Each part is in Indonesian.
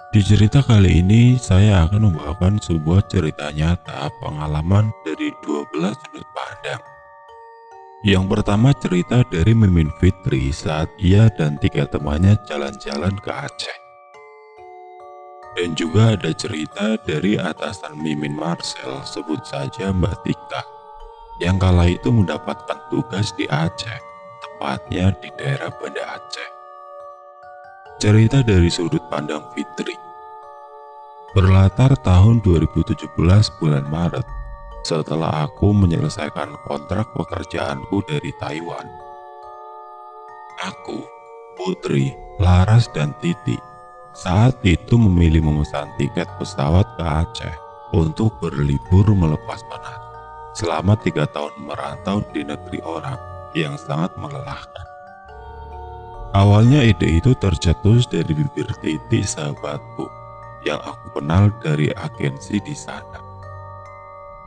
Di cerita kali ini, saya akan membawakan sebuah cerita nyata pengalaman dari 12 sudut pandang. Yang pertama cerita dari Mimin Fitri saat ia dan 3 temannya jalan-jalan ke Aceh. Dan juga ada cerita dari atasan Mimin Marcel, sebut saja Mbak Tika, yang kala itu mendapatkan tugas di Aceh, tepatnya di daerah Banda Aceh. Cerita dari sudut pandang Fitri. Berlatar tahun 2017 bulan Maret, setelah aku menyelesaikan kontrak pekerjaanku dari Taiwan. Aku, Putri, Laras, dan Titi saat itu memilih memesan tiket pesawat ke Aceh untuk berlibur melepas penat selama 3 tahun merantau di negeri orang yang sangat melelahkan. Awalnya ide itu tercetus dari bibir Titi, sahabatku yang aku kenal dari agensi di sana.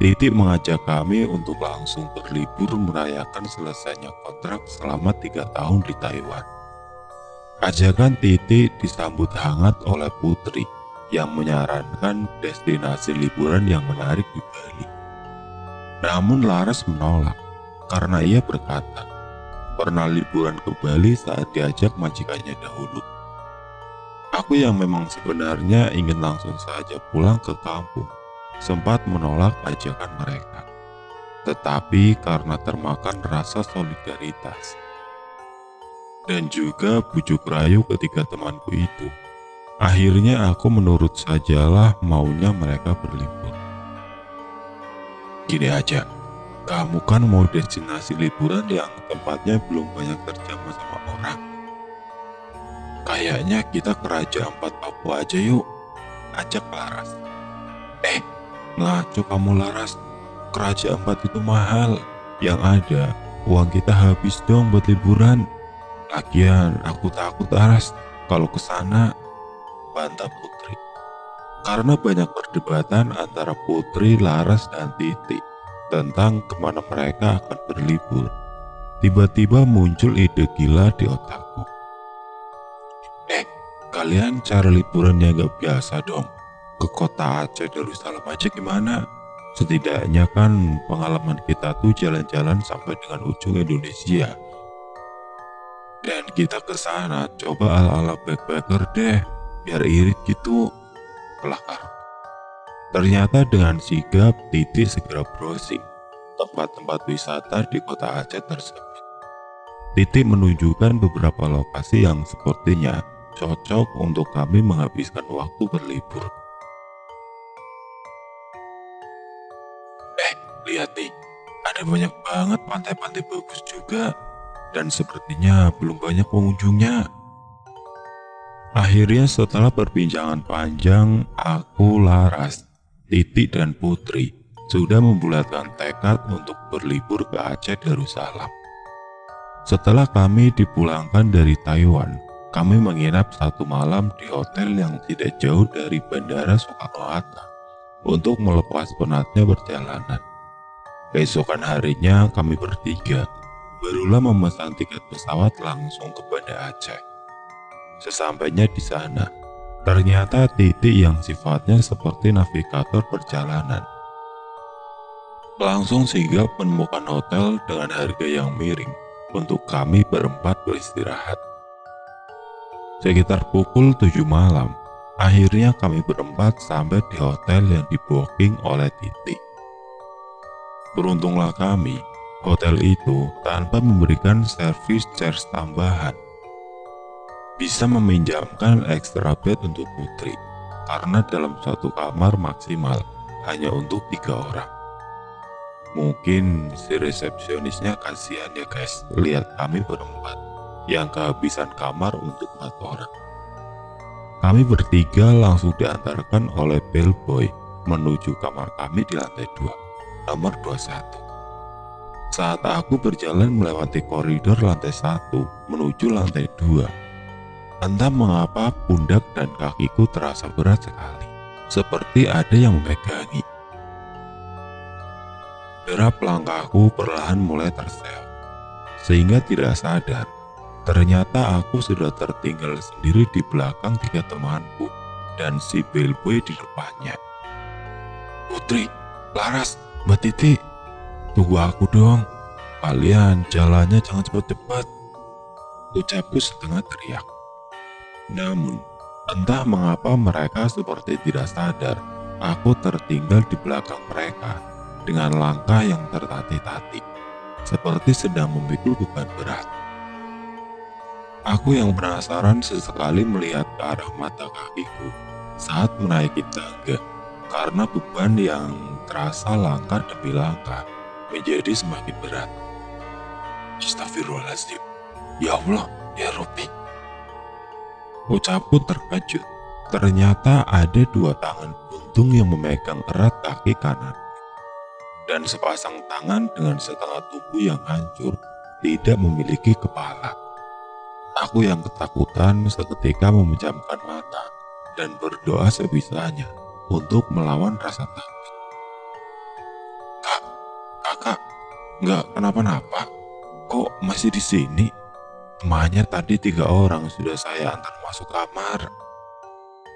Titi mengajak kami untuk langsung berlibur merayakan selesainya kontrak selama 3 tahun di Taiwan. Ajakan Titi disambut hangat oleh Putri yang menyarankan destinasi liburan yang menarik di Bali. Namun Laras menolak karena ia berkata pernah liburan ke Bali saat diajak majikannya dahulu. Aku yang memang sebenarnya ingin langsung saja pulang ke kampung, sempat menolak ajakan mereka. Tetapi karena termakan rasa solidaritas dan juga bujuk rayu ketiga temanku itu, akhirnya aku menurut sajalah maunya mereka berlibur. Gini aja, kamu kan mau destinasi liburan yang tempatnya belum banyak terjamah sama orang. Kayaknya kita ke Raja Ampat Papua aja yuk, ajak Laras. Ngaco kamu Laras, ke Raja Ampat itu mahal. Yang ada, uang kita habis dong buat liburan. Lagian aku takut Laras kalau ke sana, bantah Putri. Karena banyak perdebatan antara Putri, Laras, dan Titi tentang kemana mereka akan berlibur, tiba-tiba muncul ide gila di otakku. Kalian cara liburannya gak biasa dong. Ke kota Aceh Darussalam aja gimana? Setidaknya kan pengalaman kita tuh jalan-jalan sampai dengan ujung Indonesia. Dan kita ke sana coba ala-ala backpacker deh, biar irit gitu. Kelakar. Ternyata dengan sigap Titi segera browsing tempat-tempat wisata di kota Aceh tersebut. Titi menunjukkan beberapa lokasi yang sepertinya cocok untuk kami menghabiskan waktu berlibur. Lihat nih, ada banyak banget pantai-pantai bagus juga, dan sepertinya belum banyak pengunjungnya. Akhirnya setelah perbincangan panjang, aku, Laras, Titi, dan Putri sudah membulatkan tekad untuk berlibur ke Aceh Darussalam. Setelah kami dipulangkan dari Taiwan, kami menginap 1 malam di hotel yang tidak jauh dari Bandara Soekarno-Hatta untuk melepas penatnya perjalanan. Keesokan harinya kami bertiga barulah memesan tiket pesawat langsung ke Banda Aceh. Sesampainya di sana, ternyata Titi yang sifatnya seperti navigator perjalanan langsung sigap menemukan hotel dengan harga yang miring untuk kami berempat beristirahat. Sekitar pukul 7 malam, akhirnya kami berempat sampai di hotel yang di-booking oleh Titi. Beruntunglah kami, hotel itu tanpa memberikan servis charge tambahan bisa meminjamkan extra bed untuk Putri, karena dalam satu kamar maksimal hanya untuk 3 orang. Mungkin si resepsionisnya kasihan ya guys, lihat kami berempat yang kehabisan kamar untuk 4 orang. Kami bertiga langsung diantarkan oleh bellboy menuju kamar kami di lantai 2, nomor 21. Saat aku berjalan melewati koridor lantai 1 menuju lantai 2, entah mengapa pundak dan kakiku terasa berat sekali, seperti ada yang memegangi. Derap langkahku perlahan mulai terseok, sehingga tidak sadar ternyata aku sudah tertinggal sendiri di belakang 3 temanku dan si bellboy di depannya. "Putri, Laras, Mbak Titi, tunggu aku dong. Kalian jalannya jangan cepat-cepat," ucapku setengah teriak. Namun, entah mengapa mereka seperti tidak sadar aku tertinggal di belakang mereka dengan langkah yang tertatih-tatih, seperti sedang memikul beban berat. Aku yang penasaran sesekali melihat ke arah mata kakiku saat menaiki tangga, karena beban yang terasa langkah demi langkah menjadi semakin berat. "Astagfirullahaladzim, ya Allah, ya Rabbi," ucapku terkejut. Ternyata ada dua tangan buntung yang memegang erat kaki kanan, dan sepasang tangan dengan setengah tubuh yang hancur tidak memiliki kepala. Aku yang ketakutan seketika memejamkan mata dan berdoa sebisanya untuk melawan rasa takut. Kakak, nggak kenapa-napa? Kok masih di sini? Temannya tadi 3 orang sudah saya antar masuk kamar,"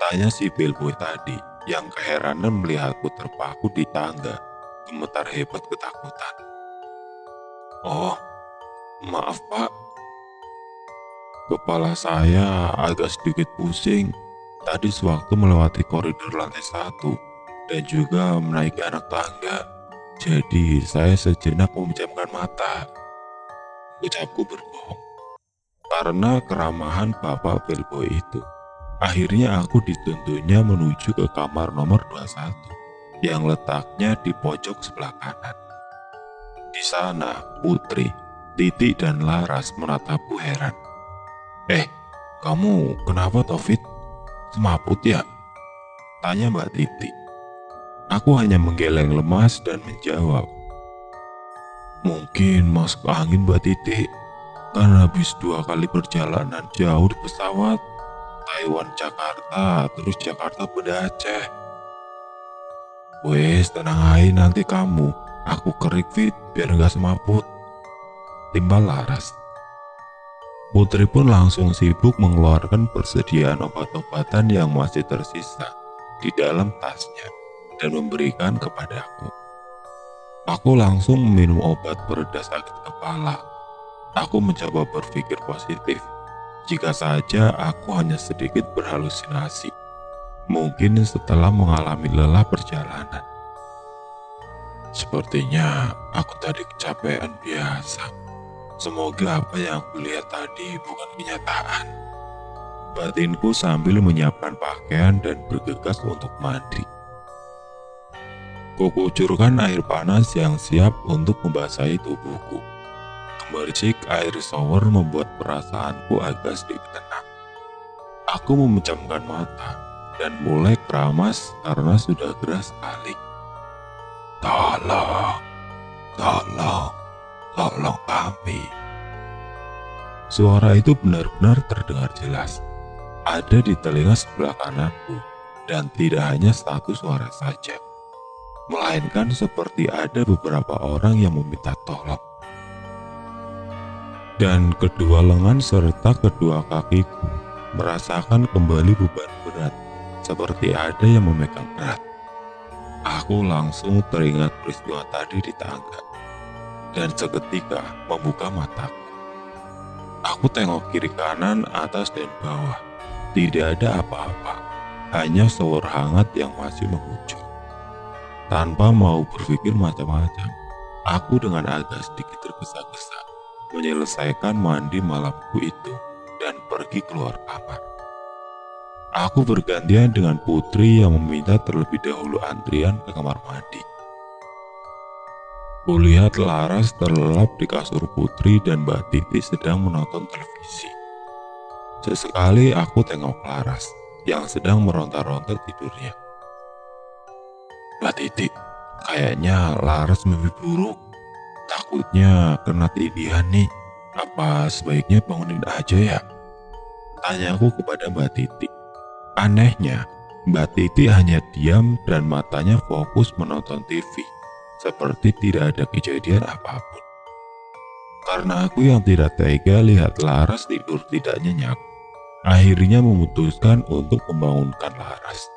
tanya si bellboy tadi yang keheranan melihatku terpaku di tangga, gemetar hebat ketakutan. "Oh, maaf Pak. Kepala saya agak sedikit pusing tadi sewaktu melewati koridor lantai 1 dan juga menaiki anak tangga. Jadi saya sejenak memejamkan mata," ucapku berbohong. Karena keramahan Bapak bellboy itu, akhirnya aku dituntunnya menuju ke kamar nomor 21 yang letaknya di pojok sebelah kanan. Di sana, Putri, Titi, dan Laras menatapku heran. Kamu kenapa Taufik? Semaput ya?" tanya Mbak Titi. Aku hanya menggeleng lemas dan menjawab, "Mungkin masuk angin Mbak Titi, karena habis 2 kali perjalanan jauh di pesawat, Taiwan Jakarta, terus Jakarta Banda Aceh." "Wes tenang aja nanti kamu, aku kerik Fit biar nggak semaput," timbal Laras. Putri pun langsung sibuk mengeluarkan persediaan obat-obatan yang masih tersisa di dalam tasnya dan memberikan kepadaku. Aku langsung meminum obat pereda sakit kepala. Aku mencoba berpikir positif, jika saja aku hanya sedikit berhalusinasi, mungkin setelah mengalami lelah perjalanan. Sepertinya aku tadi kecapean biasa. Semoga apa yang aku lihat tadi bukan kenyataan, batinku sambil menyiapkan pakaian dan bergegas untuk mandi. Kukucurkan air panas yang siap untuk membasahi tubuhku. Gemercik air shower membuat perasaanku agak sedikit tenang. Aku memejamkan mata dan mulai keramas karena sudah keras sekali. Tolong kami." Suara itu benar-benar terdengar jelas. Ada di telinga sebelah kananku, dan tidak hanya satu suara saja, melainkan seperti ada beberapa orang yang meminta tolong. Dan kedua lengan serta kedua kakiku merasakan kembali beban berat, seperti ada yang memegang erat. Aku langsung teringat peristiwa tadi di tangga, dan seketika membuka mataku. Aku tengok kiri kanan, atas dan bawah. Tidak ada apa-apa, hanya shower hangat yang masih mengucur. Tanpa mau berpikir macam-macam, aku dengan agak sedikit tergesa-gesa menyelesaikan mandi malamku itu dan pergi keluar kamar. Aku bergantian dengan Putri yang meminta terlebih dahulu antrian ke kamar mandi. Kulihat Laras terlelap di kasur Putri dan Mbak Titi sedang menonton televisi. Sesekali aku tengok Laras yang sedang meronta-ronta tidurnya. "Mbak Titi, kayaknya Laras mimpi buruk. Takutnya kena tindihan nih. Apa sebaiknya bangunin aja ya?" tanyaku kepada Mbak Titi. Anehnya, Mbak Titi hanya diam dan matanya fokus menonton TV, seperti tidak ada kejadian apapun. Karena aku yang tidak tega lihat Laras tidur tidak nyenyak, akhirnya memutuskan untuk membangunkan Laras.